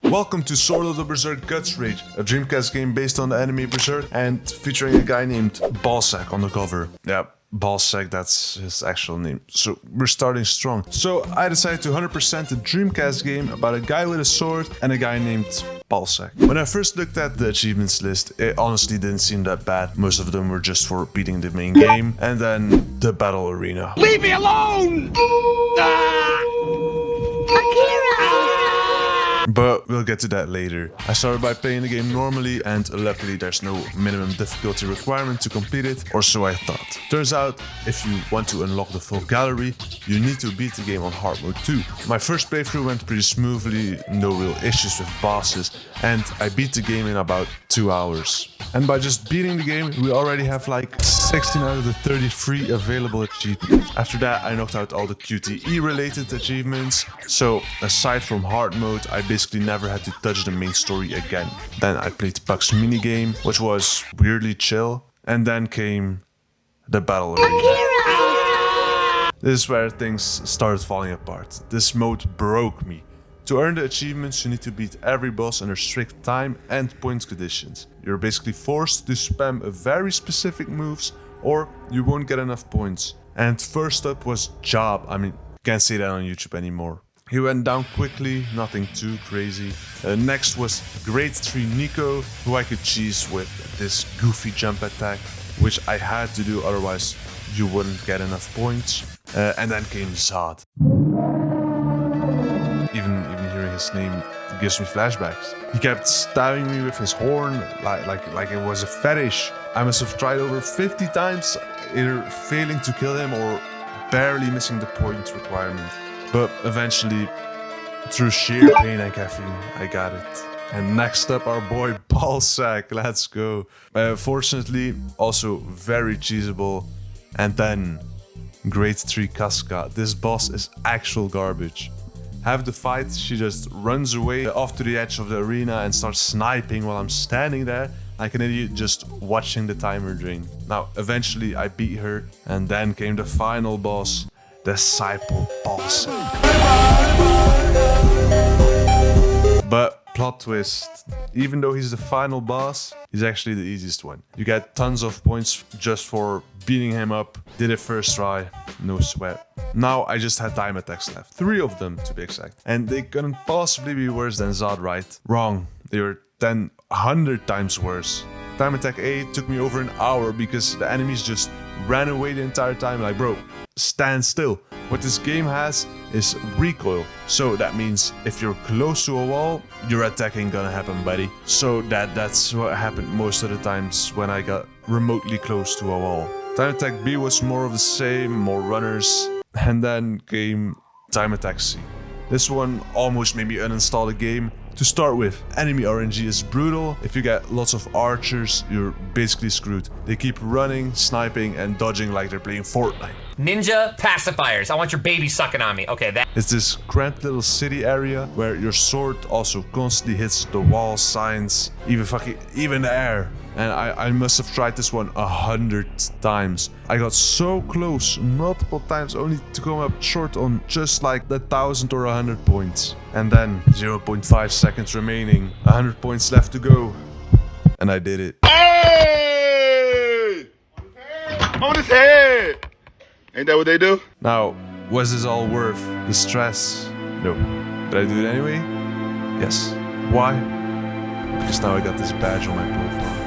Welcome to Sword of the Berserk Guts Rage, a Dreamcast game based on the anime Berserk and featuring a guy named Ballsack on the cover. Yeah, Ballsack, that's his actual name. So we're starting strong. So I decided to 100% a Dreamcast game about a guy with a sword and a guy named Ballsack. When I first looked at the achievements list, it honestly didn't seem that bad. Most of them were just for beating the main game and then the battle arena. Leave me alone! But we'll get to that later. I started by playing the game normally, and luckily there's no minimum difficulty requirement to complete it, or so I thought. Turns out, if you want to unlock the full gallery, you need to beat the game on hard mode too. My first playthrough went pretty smoothly, no real issues with bosses, and I beat the game in about 2 hours. And by just beating the game, we already have like 16 out of the 33 available achievements. After that, I knocked out all the QTE related achievements, so aside from hard mode, I basically never had to touch the main story again. Then I played Puck's minigame, which was weirdly chill, and then came the battle arena. This is where things started falling apart. This mode broke me. To earn the achievements, you need to beat every boss under strict time and point conditions. You're basically forced to spam very specific moves or you won't get enough points. And first up was Job. I mean, can't say that on YouTube anymore. He went down quickly, nothing too crazy. Next was Grade 3 Nico, who I could cheese with this goofy jump attack, which I had to do, otherwise you wouldn't get enough points. And then came Zod. Even hearing his name gives me flashbacks. He kept stabbing me with his horn like it was a fetish. I must have tried over 50 times, either failing to kill him or barely missing the point requirement. But eventually, through sheer pain and caffeine, I got it. And next up, our boy Ballsack. Let's go. Fortunately, also very cheesable. And then, Grade 3 Casca. This boss is actual garbage. Half the fight, she just runs away off to the edge of the arena and starts sniping while I'm standing there like an idiot just watching the timer drain. Now, eventually I beat her, and then came the final boss, Disciple Ballsack. But plot twist, even though he's the final boss, he's actually the easiest one. You get tons of points just for beating him up. Did it first try, no sweat. Now I just had time attacks left, 3 of them to be exact. And they couldn't possibly be worse than Zod, right? Wrong, they were 100 times worse. Time attack A took me over an hour because the enemies just ran away the entire time. Like, bro, stand still. What this game has is recoil. So that means if you're close to a wall, your attack ain't gonna happen, buddy. So that's what happened most of the times when I got remotely close to a wall. Time attack B was more of the same, more runners. And then came Time attack C. This one almost made me uninstall the game. To start with, enemy RNG is brutal. If you get lots of archers, you're basically screwed. They keep running, sniping, and dodging like they're playing Fortnite. Ninja pacifiers. I want your baby sucking on me. Okay, that. It's this cramped little city area where your sword also constantly hits the wall, signs, even the air. And I must have tried this one 100 times. I got so close multiple times only to come up short on just like 1,000 or 100 points. And then 0.5 seconds remaining, 100 points left to go. And I did it. Hey! On his head! Ain't that what they do? Now, was this all worth the stress? No. Did I do it anyway? Yes. Why? Because now I got this badge on my profile.